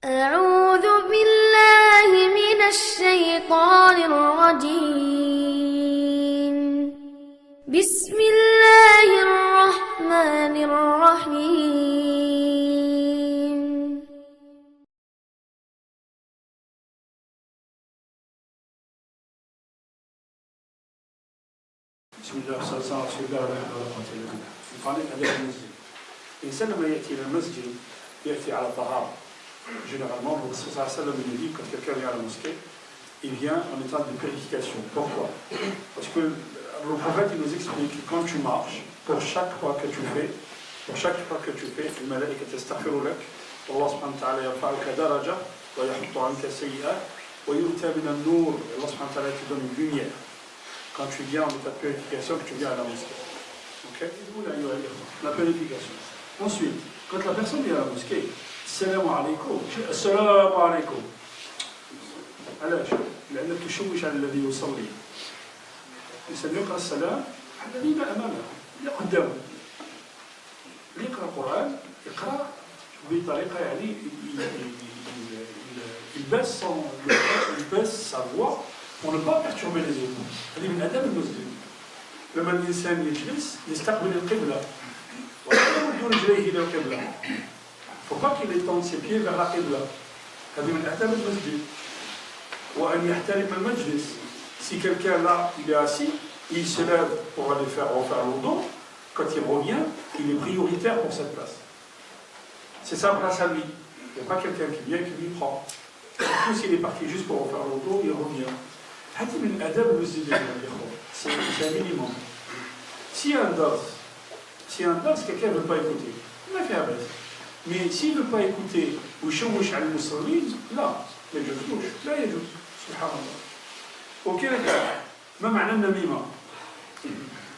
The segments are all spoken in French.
أعوذ بالله من الشيطان الرجيم. بسم الله الرحمن الرحيم. بسم الله والصلاة والسلام على رسول الله وعلى آله وصحبه أجمعين. في قانون أداء المسجد. الإنسان لما يأتي إلى المسجد يأتي على الطهارة. Généralement, le Rasul sallallahu alayhi wa sallam nous dit quand quelqu'un vient à la mosquée, il vient en état de purification. Pourquoi? Parce que le prophète il nous explique que quand tu marches, pour chaque pas que tu fais, le malaïka tastaghfiru lak, Allah subhanahu wa ta'ala yarfa'uka daraja wa yahuttu anka sayyi'at wa yu'ta min an-nur, Allah subhanahu wa ta'ala te donne une lumière. Quand tu viens en état de purification, que tu viens à la mosquée. Ok? La purification. Ensuite, quand la personne vient à la mosquée, السلام عليكم. السلام عليكم. علاش؟ لأنك تشوش على الذي يصلي. الإنسان يقرأ السلام على الذي ما أمامه، اللي قدامه. اللي يقرأ القرآن يقرأ بطريقة يعني il baisse sa voix pour ne pas perturber les autres. هذه من آداب المسجد. لما الإنسان يجلس يستقبل القبلة ولا يمد رجليه إلى القبلة. Il ne faut pas qu'il étende ses pieds vers la qibla. هذه من آداب المسجد. وأن يحترم المجلس. Si quelqu'un là, il est assis, il se lève pour aller refaire le dos, quand il revient, il est prioritaire pour cette place. C'est sa place à lui. Il n'y a pas quelqu'un qui vient qui lui prend. Surtout s'il est parti juste pour refaire le dos, il revient. هذه من آداب المسجد. C'est un minimum. Si un dars, quelqu'un ne veut pas écouter, il a fait un baisse. Mais s'il ne veut pas écouter ou يشوش على المصلين لا يجوز لا يجوز سبحان الله. auquel cas ما معنى النميمة؟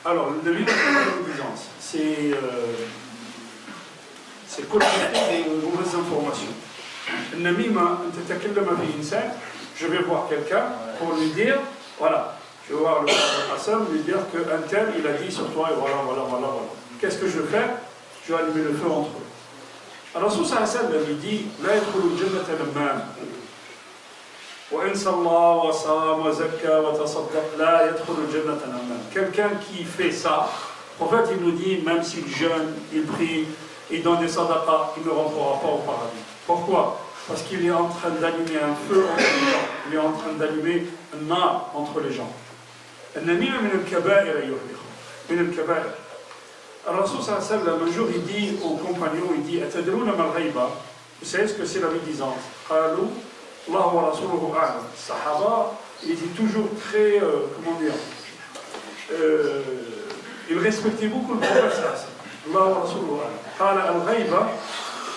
alors le namima c'est collecter des mauvaises informations. النميمة أنت تتكلم في إنسان, je vais voir quelqu'un pour lui dire voilà, je vais voir le Hassan lui dire qu'un tel il a dit sur toi et voilà. Qu'est-ce que je vais faire? Je vais allumer le feu entre eux. الرسول صلى الله عليه وسلم dit لا يدخل الجنة نمام وإن صلى وصام وزكى وتصدق لا يدخل الجنة نمام. Quelqu'un qui fait ça, en fait il nous dit même s'il jeûne, il prie, il donne des sadaqas, il ne rentrera pas au paradis. Pourquoi? Parce qu'il est en train d'allumer un feu entre les gens, il est en train d'allumer un nar entre les gens. النميمة من الكبائر أيها الإخوة, من الكبائر. الرسول صلى الله عليه وسلم un jour il dit aux compagnons, il dit أتدرون ما الغيبة? Vous savez ce que c'est la médisance? قالوا الله ورسوله أعلم. Sahaba, il était toujours très, comment dire, il respectait beaucoup le prophète صلى الله عليه وسلم. الله ورسوله أعلم. قال الغيبة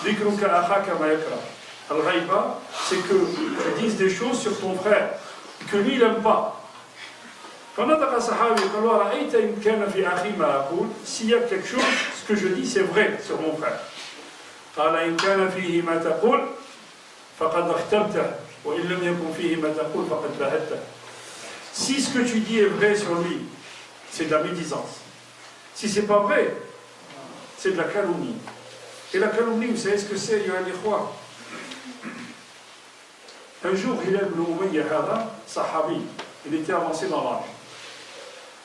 ذكرك أخاك ما يكره. الغيبة c'est que tu dises des choses sur ton frère que lui il n'aime pas. فنطق صحابي قال رأيت إن كان في أخي ما أقول, s'il y a quelque chose, ce que je dis c'est vrai sur mon frère. قال إن كان فيه ما تقول فقد اختبته وإن لم يكن فيه ما تقول فقد بهته. Si ce que tu dis est vrai sur lui, c'est de la médisance. Si c'est pas vrai, c'est de la calomnie. Et la calomnie, vous savez ce que c'est, يا الإخوة? Un jour, Hilal ibn Umayya hada, sahabi, il était avancé dans l'âge.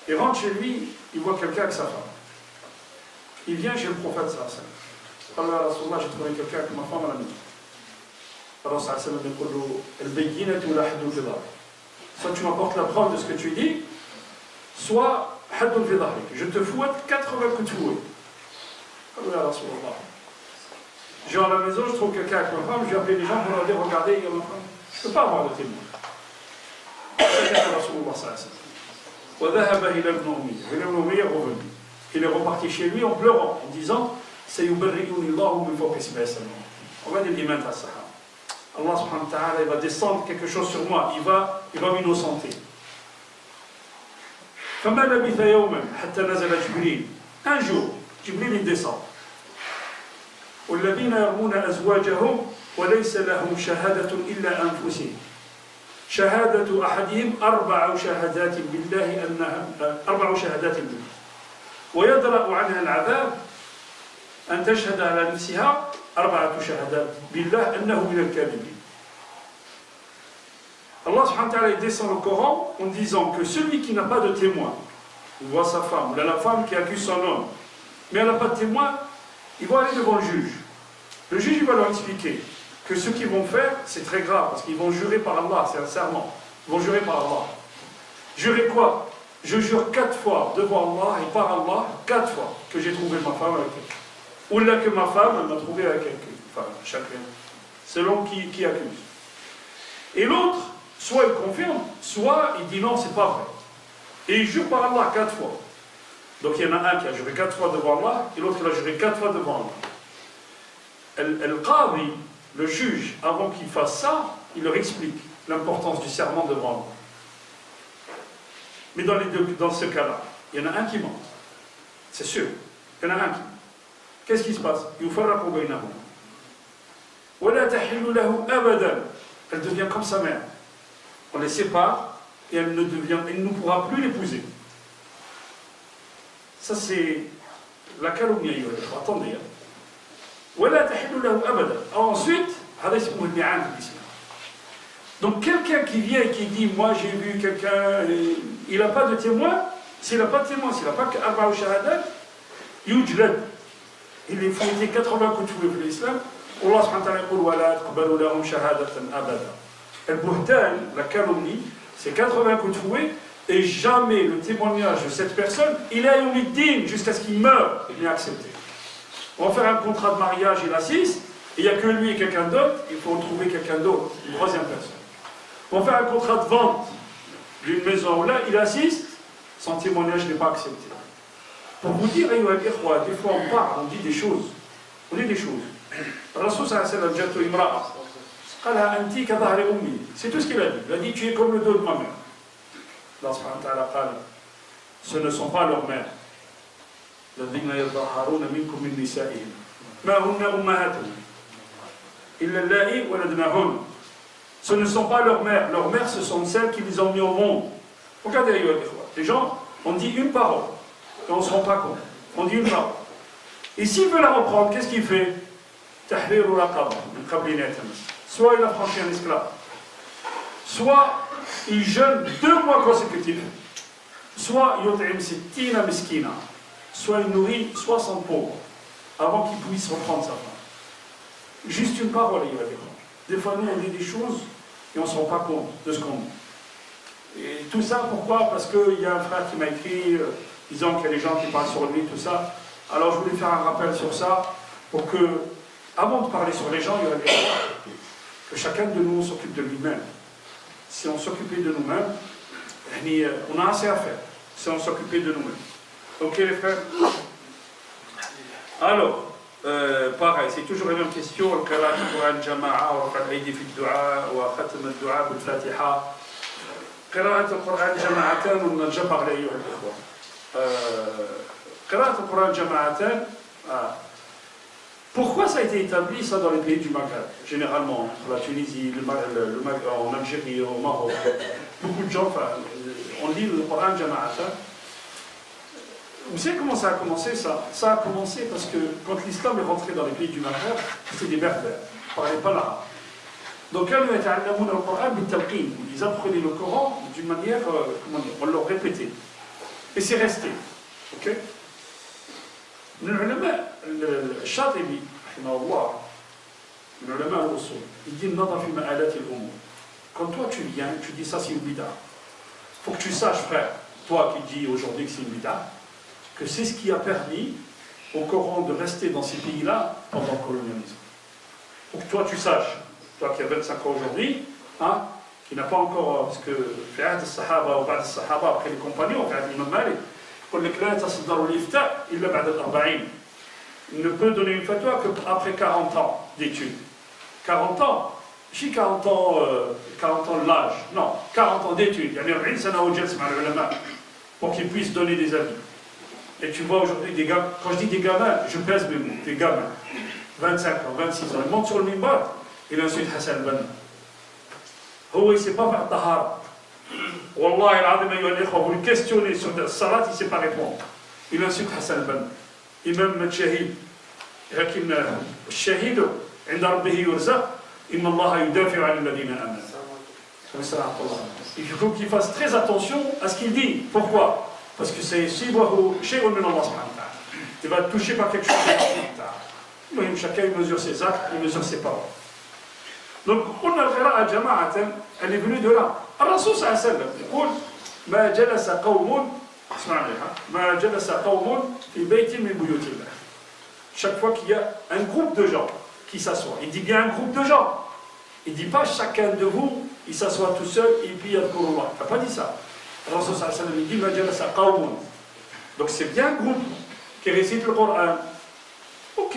Il rentre chez lui, il voit quelqu'un avec sa femme. Il vient chez le prophète sallallahu alayhi wa sallam. Allah Rasulullah, j'ai trouvé quelqu'un avec ma femme à la maison. Alors sallallahu alayhi wa sallam dit al-bayyinatu la haddun fi dhahrik. Soit tu m'apportes la preuve de ce que tu dis, soit haddun fi dhahrik. Je te fouette 80 coups de fouet. Allah Rasulullah. Je vais à la maison, je trouve quelqu'un avec ma femme, je vais appeler les gens pour leur dire regardez, il y a ma femme. Je ne peux pas avoir de témoin. C'est ce que Rasulullah sallallahu alayhi wa sallam. وذهب إلى ابن أمية. ابن أمية revenu. Il est reparti chez lui en pleurant, en disant سيبرئني الله من فوق سبع سماوات. On va dire l'imam à Sahaba. Allah subhanahu wa ta'ala va descendre quelque chose sur moi, il va m'innocenter. فما لبث يوما حتى نزل جبريل. Un jour, Jibril il descend. والذين يرمون أزواجهم وليس لهم شهادة إلا أنفسهم. شهادة أحدهم 4 شهادات بالله ويدرأ عنها العذاب أن تشهد على نفسها أربعة شهادات بالله أنه من الكاذبين. Allah subhanahu wa ta'ala descend le Coran en disant que celui qui n'a pas de témoin, il voit sa femme, ou la femme qui accuse son homme, mais elle n'a pas de témoin, il va aller devant le juge. Le juge il va leur expliquer que ce qu'ils vont faire, c'est très grave, parce qu'ils vont jurer par Allah, c'est un serment. Ils vont jurer par Allah. Jurer quoi? Je jure 4 fois devant Allah et par Allah, 4 fois que j'ai trouvé ma femme avec quelqu'un. Ou là que ma femme m'a trouvé avec quelqu'un. Enfin, chacun. Selon qui accuse. Et l'autre, soit il confirme, soit il dit non, c'est pas vrai. Et il jure par Allah 4 fois. Donc il y en a un qui a juré 4 fois devant Allah, et l'autre qui a juré 4 fois devant Allah. El Qadi, le juge, avant qu'il fasse ça, il leur explique l'importance du serment devant Allah. Mais dans ce cas-là, il y en a un qui ment. C'est sûr. Il y en a un qui ment. Qu'est-ce qui se passe? Elle devient comme sa mère. On les sépare et elle ne pourra plus l'épouser. Ça c'est la calomnie. Attendez. Ensuite, donc quelqu'un qui vient et qui dit moi j'ai vu quelqu'un, il n'a pas de témoin. S'il n'a pas de témoin, s'il n'a pas qu'Arba Shahadat, yujlad. Il est fouetté 80 coups de fouet pour l'islam. Allah subhanahu wa ta'ala dit wala taqbalu lahum shahadatan abada. El-Buhtan, la calomnie, c'est 80 coups de fouet et jamais le témoignage de cette personne, il a yawmiddin jusqu'à ce qu'il meure, il n'est accepté. On va faire un contrat de mariage, il assiste, et il n'y a que lui et quelqu'un d'autre, il faut trouver quelqu'un d'autre, une troisième personne. On va faire un contrat de vente d'une maison où là, il assiste, son témoignage n'est pas accepté. Pour vous dire, des fois on parle, on dit des choses. On dit des choses. Rasul sallallahu alayhi wa sallam, c'est tout ce qu'il a dit. Il a dit, tu es comme le dos de ma mère. Allah subhanahu wa ta'ala, ce ne sont pas leurs mères. الذين يظهرون منكم من نسائهم ما هن أمهاتهم إلا اللائي ولدنهن. Ce ne sont pas leurs mères. Leurs mères, ce sont celles qui les ont mis au monde. Regardez, les gens, on dit une parole et on ne se rend pas compte. On dit une parole. Et s'il veut la reprendre, qu'est-ce qu'il fait? Soit il a franchi un esclave, soit il jeûne 2 mois consécutifs, soit soit il nourrit 60 pauvres avant qu'il puisse reprendre sa femme. Juste une parole, il va dire. Des fois, nous, on dit des choses et on ne se rend pas compte de ce qu'on dit. Et tout ça, pourquoi? Parce qu'il y a un frère qui m'a écrit disant qu'il y a des gens qui parlent sur lui, tout ça. Alors, je voulais faire un rappel sur ça pour que, avant de parler sur les gens, il y aurait que chacun de nous s'occupe de lui-même. Si on s'occupait de nous-mêmes, on a assez à faire. Si on s'occupait de nous-mêmes. Ok les frères? Alors, pareil, c'est toujours la même question. القراءة القرآن الجماعة ورفع الأيدي في الدعاء وختم الدعاء بالفاتحة. قراءة القرآن جماعتان ونرجع parler أيها الإخوة. قراءة القرآن جماعتان. Pourquoi ça a été établi ça dans les pays du Maghreb? Généralement, la Tunisie, en Algérie, au Maroc, beaucoup de gens, on lit le Coran Jama'atan. Vous savez comment ça a commencé ça? Ça a commencé parce que quand l'islam est rentré dans les pays du Maghreb, c'était des berbères, ils ne parlaient pas l'arabe. Donc ils apprenaient le Coran d'une manière, on leur répétait. Et c'est resté. Ok? Le Chatibi, il dit quand toi tu viens, tu dis ça c'est une bida. Il faut que tu saches, frère, toi qui dis aujourd'hui que c'est une bida, que c'est ce qui a permis au Coran de rester dans ces pays-là pendant le colonialisme. Pour que toi tu saches, toi qui as 25 ans aujourd'hui, hein, qui n'a pas encore, parce que après les compagnons, il ne peut donner une fatwa qu'après 40 ans d'études. 40 ans, je dis 40 ans de l'âge, non, 40 ans d'études. Il y a pour qu'ils puissent donner des avis. Et tu vois aujourd'hui des gamins, quand je dis des gamins, je pèse mes mots, des gamins, 25 ans, 26 ans, ils montent sur le minbar, il insulte Hassan al-Banna. Il ne sait pas faire tahara. Wallah, vous le questionnez sur le salat, il ne sait pas répondre. Il insulte Hassan al-Banna. Imam Machahid. لكن الشهيد عند ربه يرزق إن الله يدافع عن الذين آمنوا. Il faut qu'il fasse très attention à ce qu'il dit. Pourquoi? Parce que c'est شيء من الله سبحانه وتعالى. Il va être touché par quelque chose de Allah. Chacun mesure ses actes, il mesure ses paroles. Donc, قلنا القراءة جماعة elle est venue de là. الرسول صلى الله عليه وسلم يقول ما جلس قوم اسمع ما جلس قوم في بيت من بيوت الله. Chaque fois qu'il y a un groupe de gens qui s'assoient, il dit bien un groupe de gens. Il ne dit pas chacun de vous, il s'assoit tout seul et puis yadhkurullah. Il n'a pas dit ça. Le Rasul sallallahu alayhi wa sallam, il dit ma jalasa qawmun. Donc c'est bien un groupe qui récite le Coran. Ok.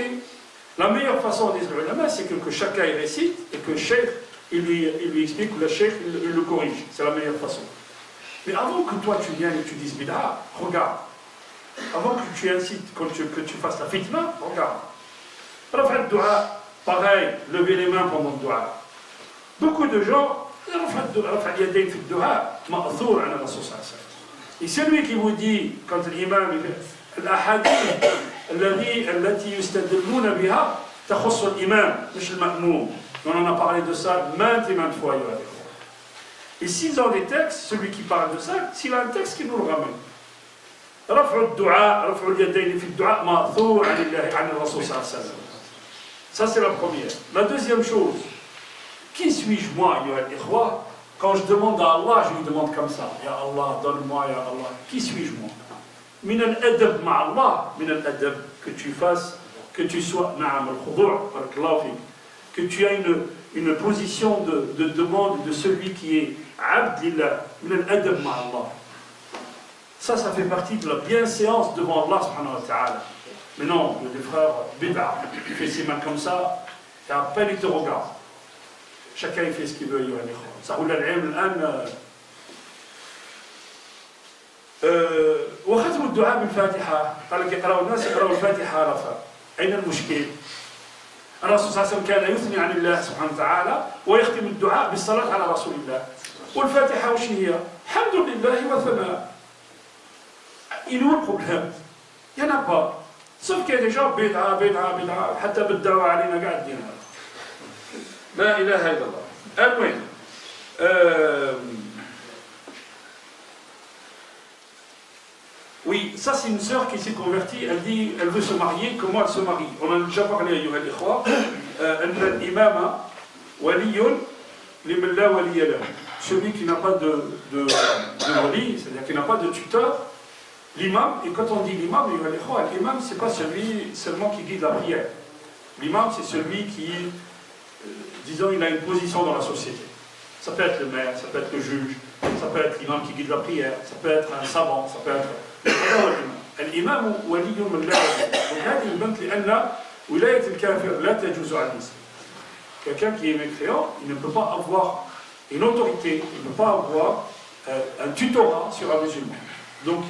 La meilleure façon, disent les ulama, c'est que chacun il récite et que le cheikh il lui explique, ou le cheikh il le corrige. C'est la meilleure façon. Mais avant que toi tu viennes et tu dises bid'a, regarde. Avant que tu incites, que tu fasses la fitna, regarde. Rafa al-du'a, pareil, lever les mains pendant le du'a. Beaucoup de gens, et c'est lui qui vous dit, quand l'imam, الأحاديث التي يستدلون بها تخص الإمام مش المأموم. On en a parlé de ça maintes et maintes fois. Et s'ils ont des textes, celui qui parle de ça, s'il a un texte qui nous le ramène. رفع الدعاء رفع اليدين في الدعاء مأثور عن الله عن الرسول صلى الله عليه وسلم. Ça c'est la première. La deuxième chose, qui suis-je moi, ya al-ikhwa? Quand je demande à Allah, je lui demande comme ça. Ya Allah, donne-moi, ya Allah. Qui suis-je moi? Min al-adab ma Allah, min al-adab, que tu fasses, que tu sois, na'am al-khudu', que tu as une position de demande de celui qui est abd lillah, min al-adab ma Allah. Ça fait partie de la bienséance devant Allah subhanahu wa ta'ala. Mais non, il y a des frères bid'a, il fait ses mains comme ça, et à peine il te regarde. Chacun il fait ce qu'il veut, ça roule l'ilm الآن. وختم الدعاء بالفاتحة قال لك يقرأوا الناس يقرأوا الفاتحة رفع. أين المشكل؟ الرسول صلى الله عليه وسلم كان يثني عن الله سبحانه وتعالى ويختم الدعاء بالصلاة على رسول الله. والفاتحة وش هي؟ الحمد لله وثناء. Il est où le problème? Il n'y en a pas. Sauf qu'il y a des gens bid'a, حتى بالدعوة علينا قاعد دينا. لا إله إلا الله. المهم. Oui, ça c'est une sœur qui s'est convertie, elle dit, elle veut se marier, comment elle se marie? On en a déjà parlé, ayyuha al-ikhwa. أن الإمام ولي لمن لا ولي له. Celui qui n'a pas de wali, c'est-à-dire qui n'a pas de tuteur. L'imam, et quand on dit l'imam, l'imam, c'est pas celui seulement qui guide la prière. L'imam, c'est celui qui, disons, il a une position dans la société. Ça peut être le maire, ça peut être le juge, ça peut être l'imam qui guide la prière, ça peut être un savant, ça peut être... الإمام ولي من لا ولي. وهذه البنت لأن ولاية الكافر لا تجوز على المسلم. Quelqu'un qui est mécréant, il ne peut pas avoir une autorité, il ne peut pas avoir un tutorat sur un musulman. Donc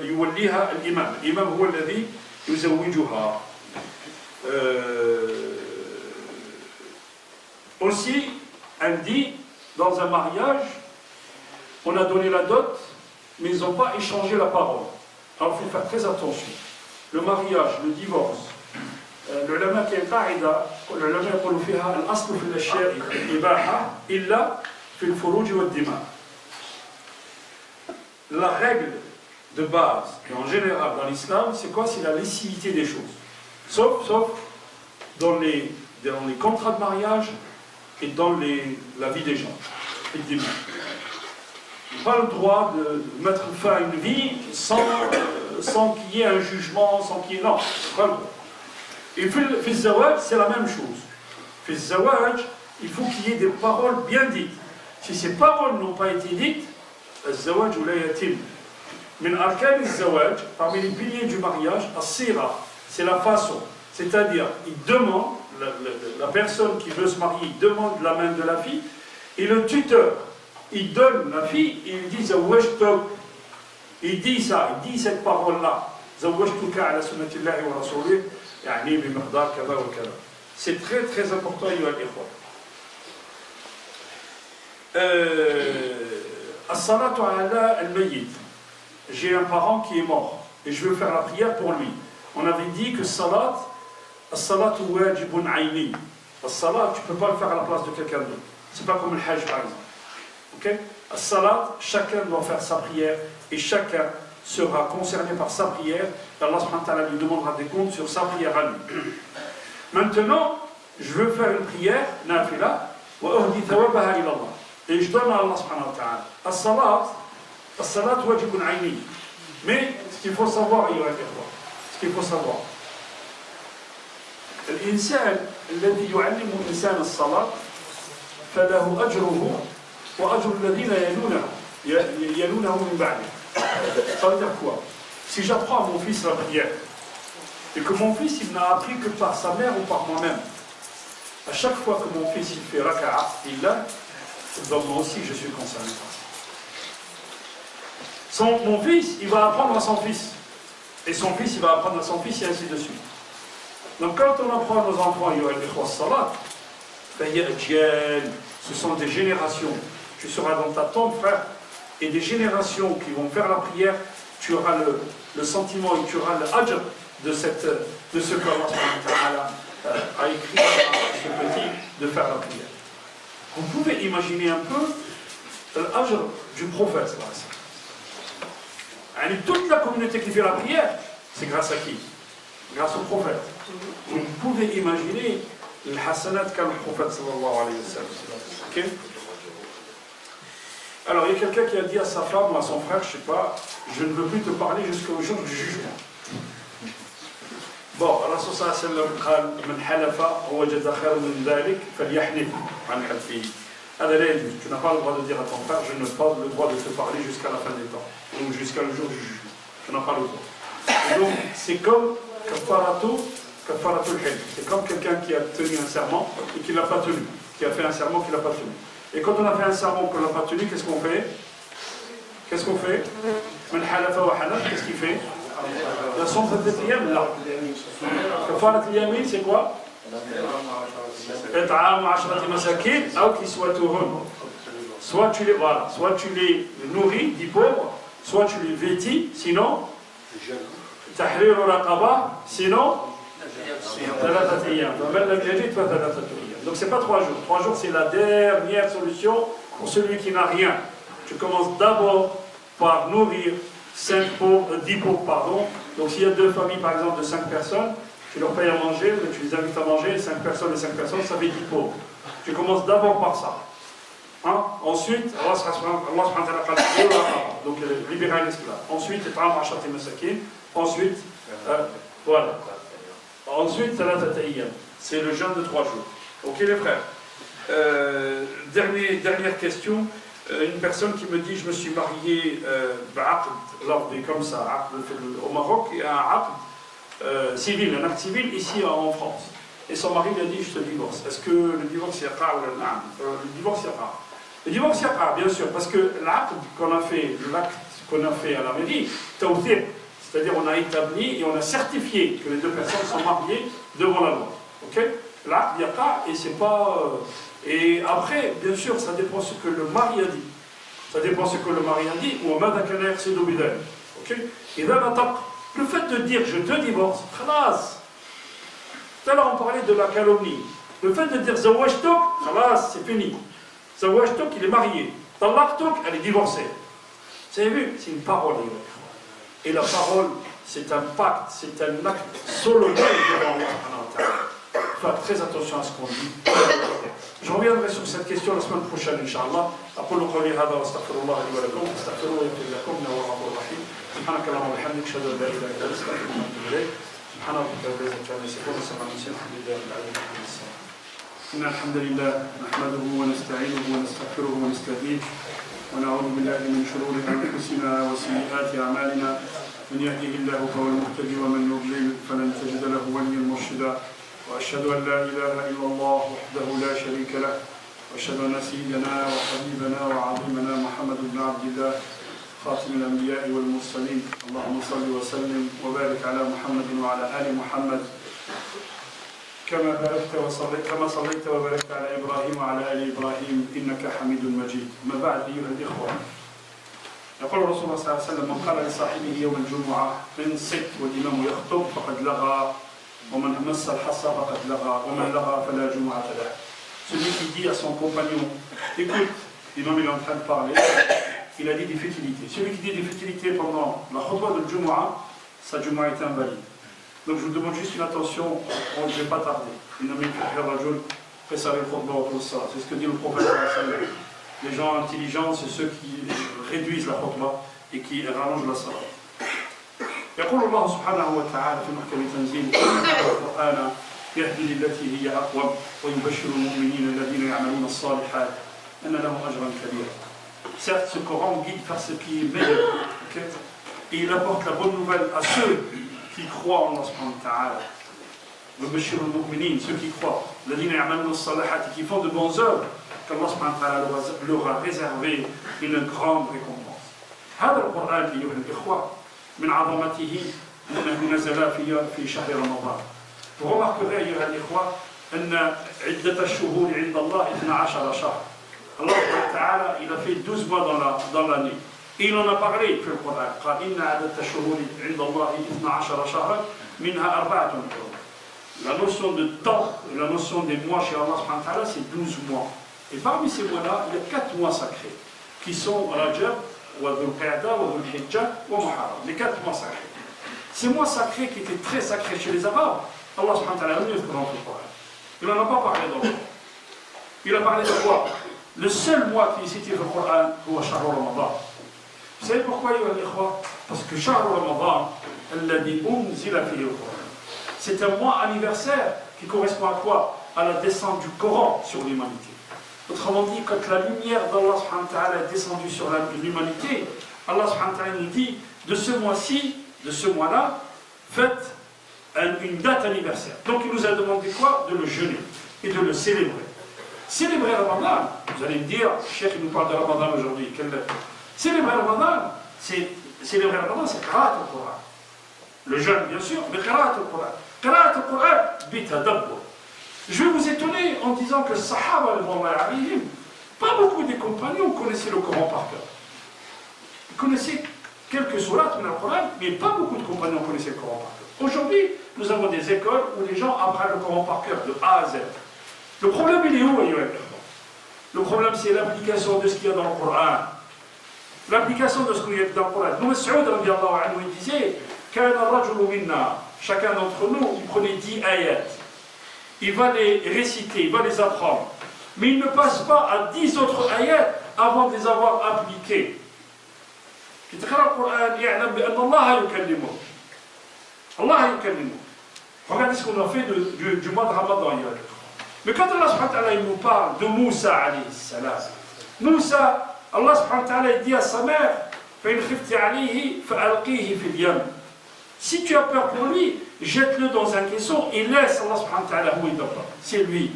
يوليها الإمام. الإمام هو الذي يزوجها. Aussi, elle dit, dans un mariage, on a donné la dot, mais ils n'ont pas échangé la parole. Alors il faut faire très attention. Le mariage, le divorce, l'ulama qui est qaïda, l'ulama يقولوا فيها الأصل في الأشياء الإباحة إلا في الفروج والدماء. La règle de base, et en général dans l'islam, c'est quoi? C'est la licéité des choses. Sauf dans les contrats de mariage et dans la vie des gens. Et des pas le droit de mettre fin à une vie sans qu'il y ait un jugement, sans qu'il y ait... Non, pas le droit. Et fil zawaj, c'est la même chose. Fil zawaj, il faut qu'il y ait des paroles bien dites. Si ces paroles n'ont pas été dites, الزواج لا يتم. من أركان الزواج, parmi les piliers du mariage, الصيغة, c'est la façon. C'est-à-dire, il demande, la personne qui veut se marier, il demande la main de la fille, et le tuteur, il donne la fille, et il dit زوجتك. Il dit ça, il dit cette parole-là. زوجتك على سنة الله ورسوله يعني بمقدار كذا وكذا. C'est très très important, أيها الإخوة. As-salatu ala al-mayyit. J'ai un parent qui est mort et je veux faire la prière pour lui. On avait dit que salat, As-salatu wajibun ayni. As-salat, tu ne peux pas le faire à la place de quelqu'un d'autre. C'est pas comme le hajj par exemple. Ok? As-salat, chacun doit faire sa prière et chacun sera concerné par sa prière. Et Allah subhanahu wa ta'ala lui demandera des comptes sur sa prière à lui. Maintenant, je veux faire une prière, nafila, wa uhdi thawabaha ila Allah. Et je donne à Allah subhanahu wa ta'ala. As-salat wajibun ayni. Mais ce qu'il faut savoir, ce qu'il faut savoir, الإنسان الذي يعلم الإنسان الصلاة فله أجره وأجر الذين يلونه من بعده. Ça veut dire quoi? Si j'apprends à mon fils la prière et que mon fils il n'a appris que par sa mère ou par moi-même, à chaque fois que mon fils il fait raka'a, donc moi aussi je suis concerné par ça. Mon fils il va apprendre à son fils et son fils il va apprendre à son fils et ainsi de suite. Donc quand on apprend à nos enfants ce sont des générations. Tu seras dans ta tombe, frère, et des générations qui vont faire la prière, tu auras le sentiment et tu auras le ajr de ce que Allah a écrit à ce petit de faire la prière. Vous pouvez imaginer un peu l'ajr du prophète. Toute la communauté qui fait la prière, c'est grâce à qui? Grâce au prophète. Vous pouvez imaginer le hasanat qu'a le prophète sallallahu alayhi wa sallam. Ok? Alors il y a quelqu'un qui a dit à sa femme ou à son frère, je ne sais pas, je ne veux plus te parler jusqu'au jour du jugement. Bon, Rasul sallallahu alayhi wa sallam قال من حلف ووجد خيرا من ذلك فليحلف عن حلفه. Tu n'as pas le droit de dire à ton frère, je n'ai pas le droit de te parler jusqu'à la fin des temps, ou jusqu'à le jour du jugement. Tu n'as pas le droit. Et donc, c'est comme kafaratul hilf. C'est comme quelqu'un qui a tenu un serment et qui ne l'a pas tenu. Qui a fait un serment qui ne l'a pas tenu. Et quand on a fait un serment qu'on ne l'a pas tenu, qu'est-ce qu'on fait? Qu'est-ce qu'on fait? Man halafa wa halaf, qu'est-ce qu'il fait? La somme de Tiyam, là. Kafaratul yamin, c'est quoi? Soit tu les nourris, dit pauvre, soit tu les vêtis, sinon tahrir raqaba, sinon donc c'est pas 3 jours. 3 jours c'est la dernière solution pour celui qui n'a rien. Tu commences d'abord par nourrir 10 pauvres, pardon. Donc s'il y a 2 familles par exemple de 5 personnes, tu leur payes à manger, tu les invites à manger, 5 personnes et 5 personnes, ça fait 10 pauvres. Tu commences d'abord par ça. Hein? Ensuite, donc libérer l'esclave. Ensuite, ensuite, voilà. Ensuite, c'est le jeûne de 3 jours. Ok les frères. Dernière question. Une personne qui me dit, je me suis marié comme ça, au Maroc, il y a un acte civil, un acte civil ici en France. Et son mari lui a dit, je te divorce. Est-ce que le divorce est rare ou là? Le divorce est rare. Le divorce est rare, bien sûr, parce que l'acte qu'on a fait à la mairie, c'est-à-dire on a établi et on a certifié que les 2 personnes sont mariées devant la loi. Ok? L'acte, il n'y a pas, et c'est pas... Et après, bien sûr, ça dépend ce que le mari a dit. Ça dépend ce que le mari a dit, ou c'est d'obéder. Ok? Et là, le fait de dire je te divorce, khalas. Tout à l'heure, on parlait de la calomnie. Le fait de dire zawajtok, khalas, c'est fini. Zawajtok, il est marié. Talaqtok, elle est divorcée. Vous avez vu? C'est une parole. Et la parole, c'est un pacte, c'est un acte solennel devant Allah. Faites très attention à ce qu'on dit. Je reviendrai sur cette question la semaine prochaine, Inch'Allah. أقول قولي هذا وأستغفر الله لي ولكم استغفروه يغفر لكم إنه هو الغفور الرحيم سبحانك اللهم وبحمدك أشهد أن لا إله إلا أنت أستغفرك وأتوب إليك سبحان ربك رب العزة عما يصفون وسلام على المرسلين الحمد لله رب العالمين. إن الحمد لله نحمده ونستعينه ونستغفره ونستهديه ونعوذ بالله من شرور أنفسنا وسيئات أعمالنا من يهده الله فهو المهتدي ومن يضلل فلن تجد له وليا مرشدا وأشهد أن لا إله إلا الله وحده لا شريك له وأشهد أن سيدنا وحبيبنا وعظيمنا محمد بن عبد الله خاتم الأنبياء والمرسلين اللهم صل وسلم وبارك على محمد وعلى آل محمد كما صليت وباركت على إبراهيم وعلى آل إبراهيم إنك حميد مجيد. ما بعد أيها الإخوة، يقول الرسول صلى الله عليه وسلم من قال لصاحبه يوم الجمعة من صت والإمام يخطب فقد لغى Celui qui dit à son compagnon, écoute, l'imam il est en train de parler, il a dit des futilités. Celui qui dit des futilités pendant la khutbah de Jumu'ah, sa Jumu'ah est invalide. Donc je vous demande juste une attention, je ne vais pas tarder. C'est ce que dit le prophète. Les gens intelligents, c'est ceux qui réduisent la khutbah et qui rallongent la salat. يقول الله سبحانه وتعالى في محكم تنزيل القرآن يهدي للتي هي أقوم ويبشر المؤمنين الذين يعملون الصالحات أن لهم أجرا كبيرا. Certes, ce Coran guide vers ce qui est meilleur, okay? Et il apporte la bonne nouvelle à ceux qui croient en Allah subhanahu wa ta'ala. ويبشر المؤمنين, ceux qui croient, الذين يعملون الصالحات, qui font de bonnes œuvres, qu'Allah subhanahu wa ta'ala leur a réservé une grande récompense. هذا القرآن أيها الإخوة من عظمته أنه نزل في شهر رمضان. Vous remarquerez أيها الإخوة أن عدة الشهور عند الله 12 شهر. Allah Ta'ala, il a fait 12 mois dans l'année. Et il en a parlé في القرآن. قال إن عدة الشهور عند الله 12 شهرا منها 4 حرم. La notion de temps, la notion des mois chez Allah subhanahu wa ta'ala, c'est 12 mois. Et parmi ces mois-là, il y a 4 mois sacrés, qui sont Rajab, wa Dhul Qa'da, wa Dhul Hijjah, wa Muharram. Les 4 mois sacrés. Ces mois sacrés qui étaient très sacrés chez les Arabes, Allah subhanahu wa ta'ala a mis dans le Coran. Il n'en a pas parlé dans le Coran. Il a parlé de quoi? Le seul mois qui est cité dans le Coran, c'est Shahr Ramadan. Vous savez pourquoi, parce que Shahr Ramadan, alladhi unzila fihi al-Quran. C'est un mois anniversaire qui correspond à quoi? À la descente du Coran sur l'humanité. Autrement dit, quand la lumière d'Allah subhanahu wa ta'ala est descendue sur l'humanité, Allah subhanahu wa ta'ala nous dit, de ce mois-ci, de ce mois-là, faites une date anniversaire. Donc il nous a demandé quoi? De le jeûner et de le célébrer. Célébrer Ramadan, vous allez me dire, Cheikh il nous parle de Ramadan aujourd'hui, célébrer Ramadan, c'est Qira'at al-Qur'an. Le jeûne bien sûr, mais Qira'at al-Qur'an. Qira'at al-Qur'an, bitadabbur. Je vais vous étonner en disant que les Sahaba, pas beaucoup des compagnons connaissaient le Coran par cœur. Ils connaissaient quelques sourates dans le Coran, mais pas beaucoup de compagnons connaissaient le Coran par cœur. Aujourd'hui, nous avons des écoles où les gens apprennent le Coran par cœur, de A à Z. Le problème, il est où, le problème, c'est l'application de ce qu'il y a dans le Coran. L'application de ce qu'il y a dans le Coran. Nous, Saoud, il disait, chacun d'entre nous, il prenait 10 ayats. Il va les réciter, il va les apprendre. Mais il ne passe pas à 10 autres ayats avant de les avoir appliqués. Regardez ce qu'on a fait du mois de Ramadan. Mais quand Allah subhanahu wa ta'ala nous parle de Moussa alayhi salam, Moussa, Allah subhanahu wa ta'ala dit à sa mère, si tu as peur pour lui, jette-le dans un caisson et laisse Allah subhanahu wa ta'ala où il dort. C'est lui.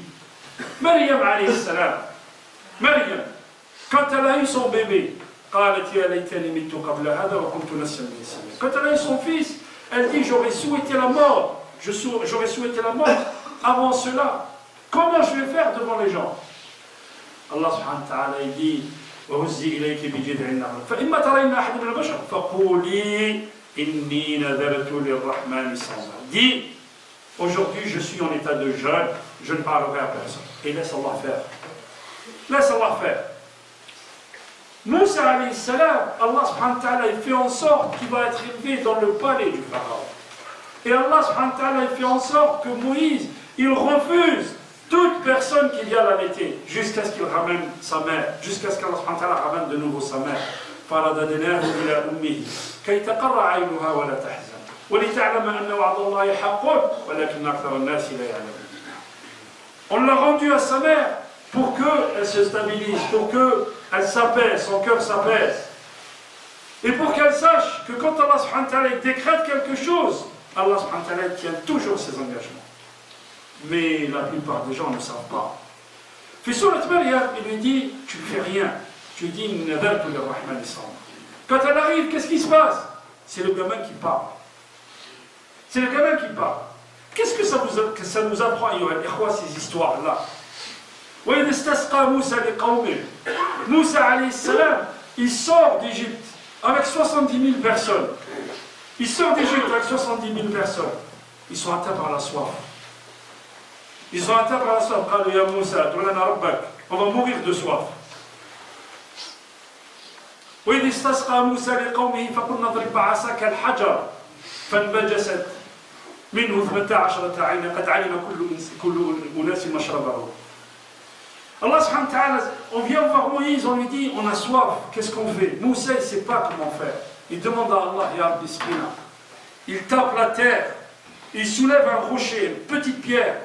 Maryam alayhi salam, Maryam, quand elle a eu son bébé, quand elle a eu son fils, elle dit, j'aurais souhaité la mort. J'aurais souhaité la mort avant cela. Comment je vais faire devant les gens? Allah subhanahu wa ta'ala dit, وهزي إليك بجذع النخلة فإما ترين أحد من البشر فقولي إني نذرت للرحمن صوما. Dis, aujourd'hui je suis en état de jeûne, je ne parlerai à personne. Et laisse Allah faire. Laisse Allah faire. Moussa alayhi salam, Allah subhanahu wa ta'ala fait en sorte qu'il va être élevé dans le palais du pharaon. Et Allah subhanahu wa ta'ala fait en sorte que Moïse, il refuse toute personne qui vient l'allaiter jusqu'à ce qu'il ramène sa mère, jusqu'à ce qu'Allah subhanahu wa ta'ala ramène de nouveau sa mère. فَرَدَدْنَاهُ إِلَىٰ أُمِّهِ كَيْ تَقَرَّ عَيْنُهَا وَلَا تَحْزَنَ وَلِتَعْلَمَ أَنَّ وَعْدَ اللَّهِ حَقٌّ وَلَكِنَّ أَكْثَرَ النَّاسِ لَا يَعْلَمُونَ. On l'a rendu à sa mère pour qu'elle se stabilise, pour qu'elle s'apaise, son cœur s'apaise. Et pour qu'elle sache que quand Allah subhanahu wa ta'ala décrète quelque chose, Allah subhanahu wa ta'ala tient toujours ses engagements. Mais la plupart des gens ne savent pas. Puis sur le Maryam, il lui dit, tu ne fais rien. Tu lui dis, quand elle arrive, qu'est-ce qui se passe? C'est le gamin qui parle. C'est le gamin qui parle. Qu'est-ce que ça nous apprend, ces histoires-là? Moussa alayhi salam, il sort d'Égypte avec 70 000 personnes. Il sort d'Égypte avec 70 000 personnes. ils sont atteints par la soif. Ils sont atteints par la soif. قالوا يا موسى ادع لنا ربك. On va mourir de soif. وإذ استسقى موسى لقومه فقلنا اضرب بعصاك الحجر فانبجست منه 12 عينا قد علم كل أناس مشربهم. Allah subhanahu wa ta'ala, on vient voir Moïse, on lui dit, on a soif, qu'est-ce qu'on fait? Moussa, il ne sait pas comment faire. Il demande à Allah, Ya Rabbi Sqina. Il tape la terre, il soulève un rocher, une petite pierre.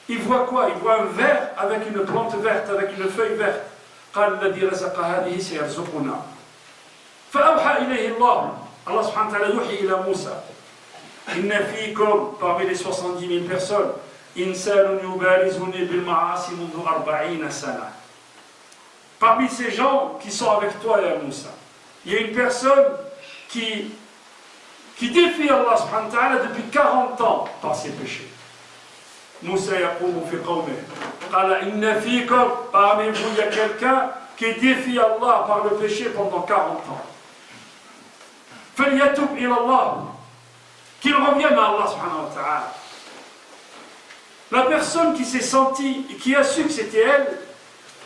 Il voit quoi? Il voit un verre avec une plante verte, avec une feuille verte. قال الذي رزق هذه سيرزقنا. فأوحى إليه الله. Allah subhanahu wa ta'ala يوحي إلى موسى. إن فيكم, parmi les 70 000 personnes, إنسان يبارزني بالمعاصي منذ 40 سنة. Parmi ces gens qui sont avec toi, ya Moussa, il y a une personne qui défie Allah subhanahu wa ta'ala depuis 40 ans par ses péchés. Moussa يقوم في قومه قال إن فيكم, parmi vous il y a quelqu'un qui défie Allah par le péché pendant 40 ans. فليتوب إلى الله, qu'il revienne à Allah subhanahu wa ta'ala. La personne qui s'est sentie, qui a su que c'était elle,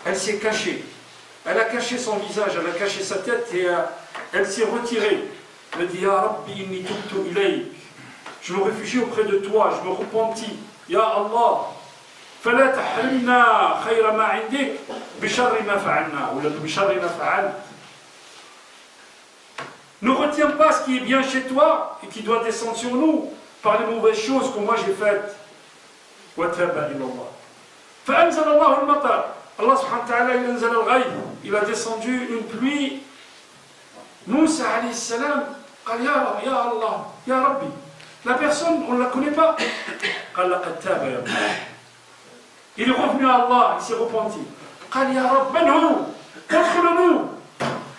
elle s'est cachée. Elle a caché son visage, elle a caché sa tête et elle s'est retirée. Elle dit, Ya Rabbi inni tubtu ilayk. Je me réfugie auprès de toi, je me repentis. Ya Allah, fala tahrimna khayra ma indik bisharri ma fa'alna, ou bisharri ma fa'al. Ne retiens pas ce qui est bien chez toi et qui doit descendre sur nous par les mauvaises choses que moi j'ai faites. وتاب إلى الله فأنزل الله المطر. Allah subhanahu wa ta'ala ينزل الغيث. Il a descendu une pluie. Moussa alayhi salam قال ya Allah, ya Rabbi. La personne, on ne la connaît pas. قال لقد تاب يا رب. Il est revenu à Allah, il s'est repenti. قال يا رب من هو؟ ادخلوا.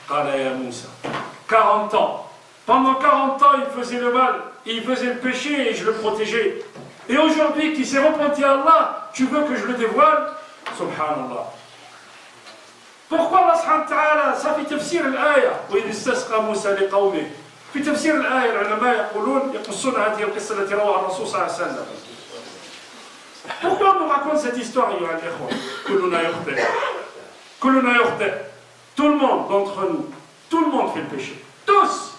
قال يا موسى 40 ans. Pendant 40 ans, il faisait le mal, il faisait le péché et je le protégeais. Et aujourd'hui, qui s'est repenti à Allah, tu veux que je le dévoile? Subhanallah. Pourquoi Allah subhanahu wa ta'ala, ça fait tafsir l'aya, وإذ استسقى موسى لقومه. في تفسير الآية العلماء يقصون هذه القصة التي روى الرسول صلى الله عليه وسلم. Pourquoi on nous raconte cette histoire, أيها الإخوة? كلنا يخطئ. كلنا يخطئ. Tout le monde d'entre nous, tout le monde fait le péché. Tous.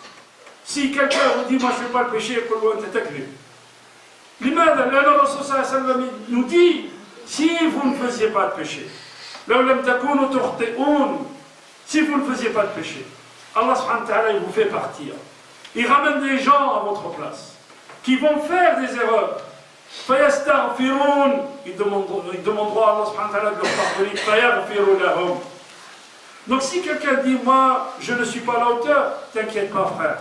Si quelqu'un vous dit, moi je ne fais pas le péché, يقول أنت تكذب. لماذا؟ لأن الرسول صلى الله عليه وسلم nous dit, si vous ne faisiez pas de péché, لو لم تكونوا تخطئون, si vous ne faisiez pas de péché, Allah subhanahu wa ta'ala il vous fait partir. Il ramène des gens à votre place qui vont faire des erreurs. فيستغفرون, ils demanderont à Allah subhanahu wa ta'ala de leur pardonner. فيغفر لهم. Donc si quelqu'un dit, moi je ne suis pas à la hauteur, t'inquiète pas frère.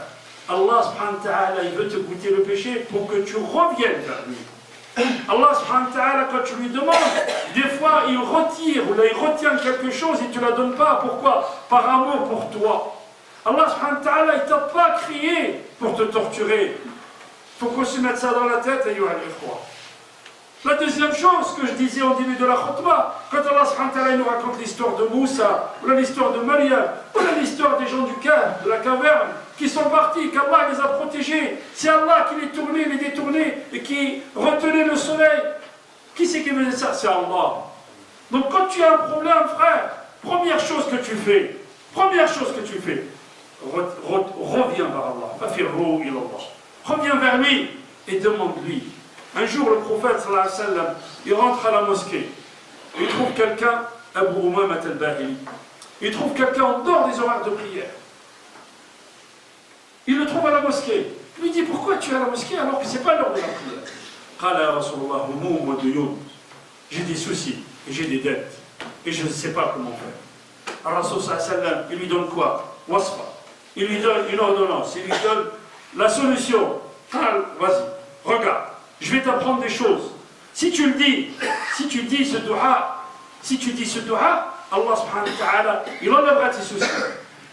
Allah subhanahu wa ta'ala, il veut te goûter le péché pour que tu reviennes vers lui. Allah subhanahu wa ta'ala, quand tu lui demandes, des fois il retire, ou là il retient quelque chose et tu ne la donnes pas. Pourquoi? Par amour pour toi. Allah subhanahu wa ta'ala, il ne t'a pas crié pour te torturer. Il faut qu'on se mette ça dans la tête, ayyuha al-ikhwa. La deuxième chose que je disais au début de la khutbah, quand Allah subhanahu wa ta'ala nous raconte l'histoire de Moussa, ou l'histoire de Maryam, ou l'histoire des gens du cave, de la caverne, qui sont partis, qu'Allah les a protégés, c'est Allah qui les tournait, les détournait, et qui retenait le soleil. Qui c'est qui faisait ça? C'est Allah. Donc quand tu as un problème, frère, première chose que tu fais, reviens vers Allah. Fafirru ila Allah. Reviens vers lui et demande-lui. Un jour, le prophète sallallahu alayhi wa sallam, il rentre à la mosquée. Il trouve quelqu'un, Abu Umama al-Bahili. Il trouve quelqu'un en dehors des horaires de prière. Il le trouve à la mosquée. Il lui dit, pourquoi tu es à la mosquée alors que ce n'est pas l'heure de la prière? Qala Rasulullah, humum wa duyun. J'ai des soucis et j'ai des dettes. Et je ne sais pas comment faire. Rasul sallallahu alayhi wa sallam, il lui donne quoi? Wasfa. Il lui donne une ordonnance. Il lui donne la solution. Vas-y, regarde. Je vais t'apprendre des choses. Si tu dis ce dua, Allah subhanahu wa ta'ala, il enlèvera tes soucis.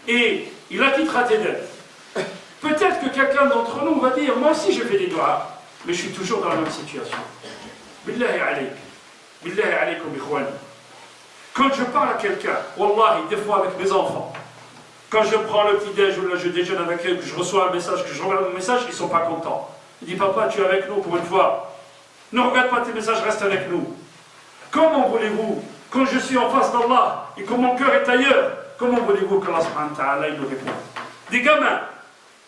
Et il acquittera tes dettes. Peut-être que quelqu'un d'entre nous va dire, moi aussi je fais des duas, mais je suis toujours dans la même situation. Billahi alayk. Billahi alaykum ikhwani. Quand je parle à quelqu'un, wallahi, des fois avec mes enfants, quand je prends le petit-déj ou là je déjeune avec eux, que je reçois un message, que je regarde mon message, ils ne sont pas contents. Il dit, papa, tu es avec nous pour une fois. Ne regarde pas tes messages, reste avec nous. Comment voulez-vous, quand je suis en face d'Allah et quand mon cœur est ailleurs, comment voulez-vous qu'Allah subhanahu wa ta'ala il nous réponde? Des gamins,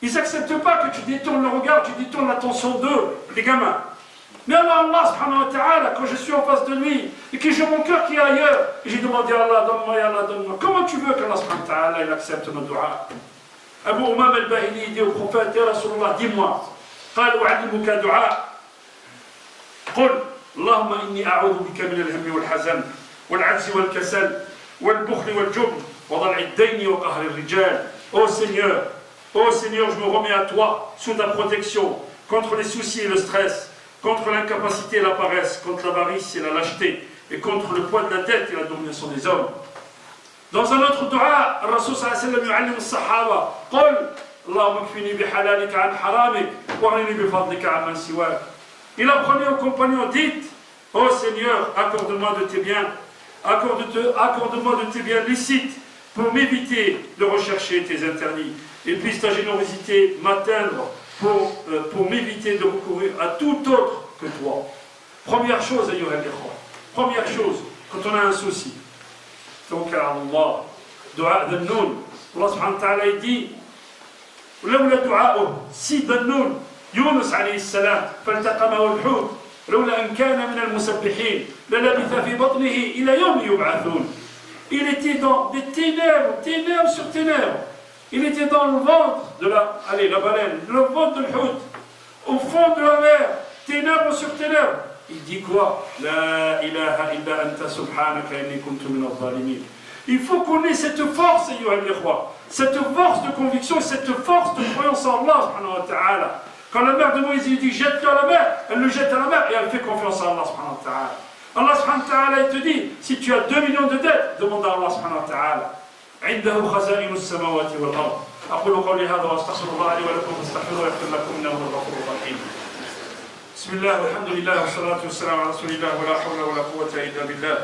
ils n'acceptent pas que tu détournes le regard, tu détournes l'attention d'eux, des gamins. Mais alors Allah subhanahu wa ta'ala, quand je suis en face de lui et que j'ai mon cœur qui est ailleurs, et j'ai demandé à Allah, donne-moi, ya Allah, donne-moi. Comment tu veux qu'Allah subhanahu wa ta'ala il accepte nos doigts? Abu Umam al-Bahili dit au prophète, ya Rasulullah, dis-moi, قال أعلمك دعاء قل اللهم إني أعوذ بك من الهم والحزن والعجز والكسل والبخل والجبن وضلع الدين وقهر الرجال. Ô Seigneur, je me remets à toi sous ta protection contre les soucis et le stress, contre l'incapacité et la paresse, contre l'avarice et la lâcheté, et contre le poids de la dette et la domination des hommes. Dans un autre dua, le Rasul sallallahu alayhi wa sallam yu'allim as-sahaba قل اللهم اكفني بحلالك عن حرامك واغنني بفضلك عمن سواك. Il apprenait aux compagnons, dites, ô Seigneur, accorde-moi de tes biens, accorde-moi de tes biens licites pour m'éviter de rechercher tes interdits. Et puisse ta générosité m'atteindre pour m'éviter de recourir à tout autre que toi. Première chose, première chose, quand on a un souci, توكل على الله. دعاء ذنون. Allah subhanahu wa ta'ala dit ولولا دعاؤه سيد النون يونس عليه السلام فالتقمه الحوت لولا أن كان من المسبحين للبث في بطنه إلى يوم يبعثون. Il était dans des ténèbres sur ténèbres. Il était dans le ventre de la baleine, le ventre de l'Hout, au fond de la mer, ténèbres sur ténèbres. Il dit quoi? La ilaha illa anta subhanaka inni kuntu min adh-dhalimin. Il faut qu'on ait cette force, cette force de conviction, cette force de croyance en Allah subhanahu wa ta'ala. Quand la mère de Moïse lui dit jette-le à la mer, elle le jette à la mer et elle fait confiance à Allah subhanahu wa ta'ala. Allah subhanahu wa ta'ala il te dit, si tu as 2 millions de dettes, demande à Allah subhanahu wa ta'ala. عنده خزائن السماوات والأرض. أقول قولي هذا وأستغفر الله لي ولكم فاستغفروه ويغفر لكم إنه هو الغفور الرحيم. بسم الله والحمد لله والصلاة والسلام على رسول الله ولا حول ولا قوة إلا بالله.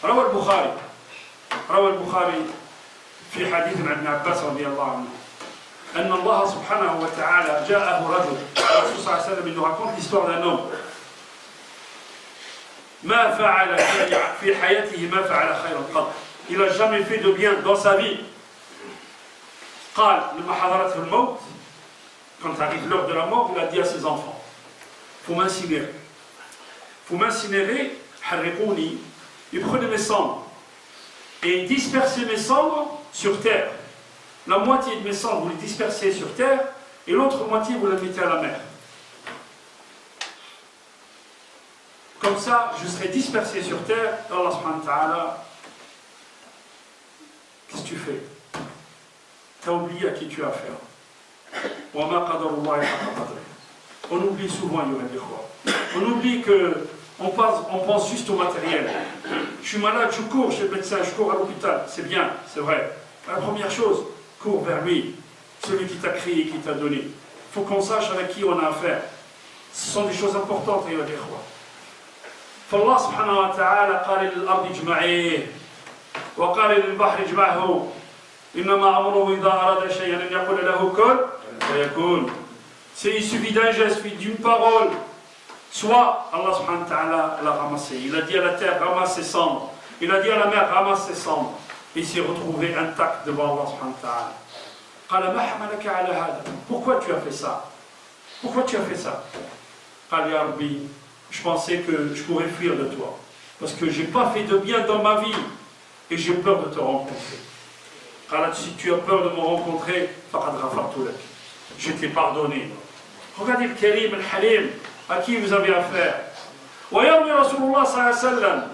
روى البخاري في حديث عن ابن عباس رضي الله عنه أن الله سبحانه وتعالى جاءه رجل. الرسول صلى الله عليه وسلم nous raconte l'histoire d'un homme. ما فعل في حياته ما فعل خيرا قط. Il n'a jamais fait de bien dans sa vie. قال لما حضرته الموت, quand arrive l'heure de la mort, il a dit à ses enfants, faut m'incinérer, حرقوني, et prenez mes cendres et dispersez mes cendres sur terre. La moitié de mes cendres vous les dispersez sur terre et l'autre moitié vous la mettez à la mer. Comme ça, je serai dispersé sur terre. Allah subhanahu wa ta'ala, qu'est-ce que tu fais? Tu as oublié à qui tu as affaire. On oublie souvent, on oublie que on pense juste au matériel. Je suis malade, je cours chez le médecin, je cours à l'hôpital. C'est bien, c'est vrai. La première chose, cours vers lui, celui qui t'a créé et qui t'a donné. Il faut qu'on sache avec qui on a affaire. Ce sont des choses importantes, ayyuha al-ikhwa. فالله سبحانه وتعالى قال للأرض اجمعيه وقال للبحر اجمعه إنما أمره إذا أراد شيئا أن يقول له كن فيكون. Il suffit d'un geste, d'une parole. Soit Allah subhanahu wa ta'ala l'a ramassé. Il a dit à la terre ramasse ses cendres. Il a dit à la mer ramasse ses cendres. Et il s'est retrouvé intact devant Allah subhanahu wa ta'ala. قال ما حملك على هذا. Pourquoi tu as fait ça? Pourquoi tu as fait ça? قال يا ربي, je pensais que je pourrais fuir de toi. Parce que je n'ai pas fait de bien dans ma vie. Et j'ai peur de te rencontrer. Alors, si tu as peur de me rencontrer, je t'ai pardonné. Regardez le Karim, le Halim, à qui vous avez affaire. ويروي رسول الله صلى الله عليه وسلم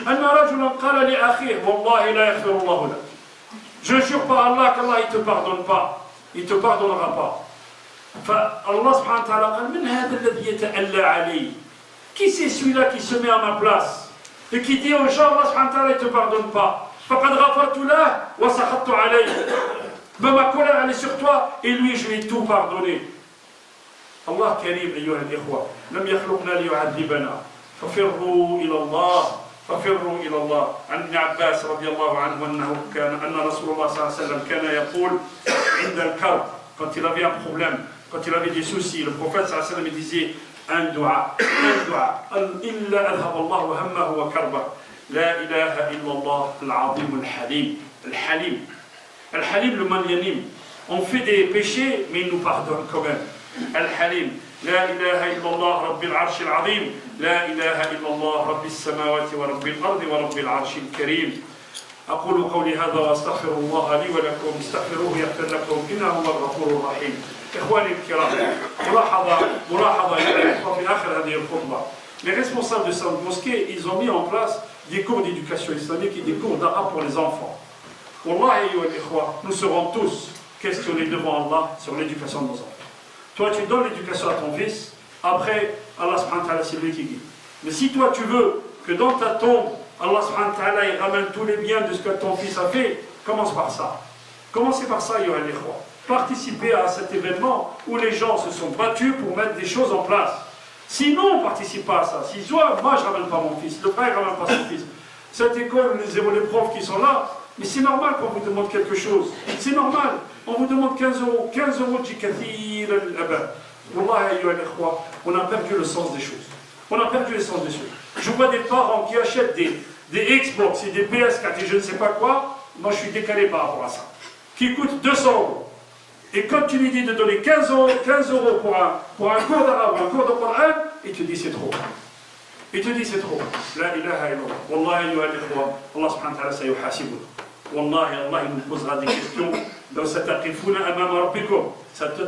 أن رجلا قال لأخيه والله لا يغفر الله لك. Je jure par Allah qu'Allah ne te pardonne pas. Il ne te pardonnera pas. فالله سبحانه وتعالى قال من هذا الذي يتألى علي. Qui c'est celui-là qui se met à ma place et qui dit aux gens, Allah subhanahu wa ta'ala ne te pardonne pas. فَقَدْ غَفَرْتُ لَهُ وَسَخَطْتُ عَلَيْهِ. Mais ma colère elle est sur toi et lui je lui ai tout pardonné. Allah karim أيها الإخوة لم يخلقنا ليعذبنا ففروا إلى الله. عن ابن عباس رضي الله عنه أن رسول الله صلى الله عليه وسلم كان يقول عند الكرب, quand il avait un problème, Quand il avait des soucis, le prophète sallallahu alayhi wa sallam disait un dua. Illa adhab Allah hammahu wa karba. La ilaha illallah al-azim al-halim. Al-halim. Al-halim, le malyanim. On fait des péchés, mais il nous pardonne quand même. Al-halim. لا إله إلا الله رب العرش العظيم لا إله إلا الله رب السماوات ورب الأرض ورب العرش الكريم أقول قولي هذا وأستغفر الله لي ولكم استغفروه يغفر لكم إنه هو الغفور الرحيم. إخواني الكرام ملاحظة في آخر هذه الخطبة. Les responsables de cette mosquée, ils ont mis en place des cours d'éducation islamique et des cours d'arabe pour les enfants. Wallahi wa ikhwa, nous serons tous questionnés devant Allah sur l'éducation de nos enfants. Toi, tu donnes l'éducation à ton fils, après, Allah subhanahu wa ta'ala, c'est lui qui guide. Mais si toi, tu veux que dans ta tombe, Allah subhanahu wa ta'ala, il ramène tous les biens de ce que ton fils a fait, commence par ça. Commencez par ça, Yohann Ikhwa. Participez à cet événement où les gens se sont battus pour mettre des choses en place. Sinon, on ne participe pas à ça. Si toi, moi, je ne ramène pas mon fils, le frère ne ramène pas son fils. Cette école, les profs qui sont là, mais c'est normal qu'on vous demande quelque chose. C'est normal. On vous demande 15 euros. 15 euros de kathir al-abad. Wallah, on a perdu le sens des choses. On a perdu le sens des choses. Je vois des parents qui achètent des Xbox et des PS4 et je ne sais pas quoi. Moi, je suis décalé par rapport à ça. Qui coûtent 200 euros. Et quand tu lui dis de donner 15 euros pour un cours d'arabe ou un cours de Coran, il te dit c'est trop. Il te dit c'est trop. La ilaha illallah. Wallah, Allah subhanahu wa ta'ala sayuhasibuna. Wallahi, Allah il nous posera des questions. Donc, ستقفون أمام ربكم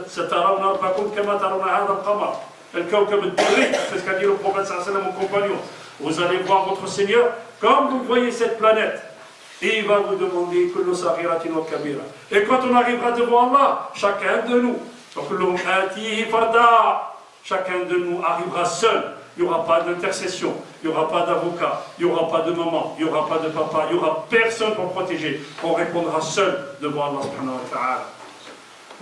سترون ربكم كما ترون هذا القمر الكوكب الدري. C'est ce qu'a dit le prophète sallallahu alayhi wa sallam, mon compagnon. Vous allez voir votre Seigneur comme vous voyez cette planète. Et il va vous demander kullu saghiratin wa kabira. Et quand on arrivera devant Allah, chacun de nous, chacun de nous arrivera seul. Il n'y aura pas d'intercession, il n'y aura pas d'avocat, il n'y aura pas de maman, il n'y aura pas de papa, il n'y aura personne pour protéger. On répondra seul devant Allah subhanahu wa ta'ala.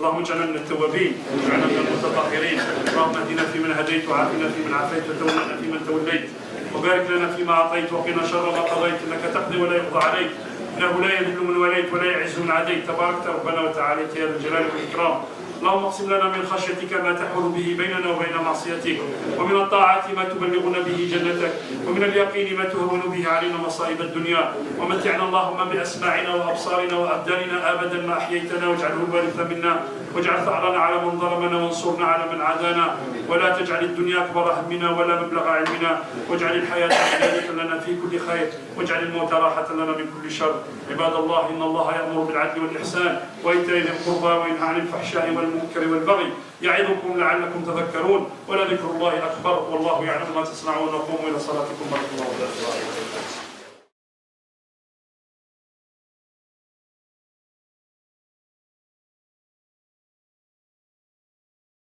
اللهم اجعلنا من التوابين واجعلنا من المتطهرين اللهم اهدنا فيمن هديت وعافنا فيمن عافيت وتولنا فيمن توليت وبارك لنا فيما اعطيت وقنا شر ما قضيت انك تقضي ولا يقضى عليك انه لا يذل من وليت ولا يعز من عاديت تباركت ربنا وتعاليت يا ذا الجلال والاكرام. اللهم اقسم لنا من خشيتك ما تحول به بيننا وبين معصيتك ومن الطاعات ما تبلغنا به جنتك ومن اليقين ما تهون به علينا مصائب الدنيا ومتعنا اللهم باسماعنا وابصارنا وابداننا ابدا ما احييتنا واجعله الوارث منا واجعل ثارنا على من ظلمنا وانصرنا على من عادانا ولا تجعل الدنيا اكبر همنا ولا مبلغ علمنا واجعل الحياه زياده لنا في كل خير واجعل الموت راحه لنا من كل شر. عباد الله ان الله يامر بالعدل والاحسان وايتاء ذي القربى وينهى عن الفحشاء والمنكر والبغي يعظكم لعلكم تذكرون ولذكر الله اكبر والله يعلم ما تصنعون وقوموا الى صلاتكم ورحمه الله وبركاته.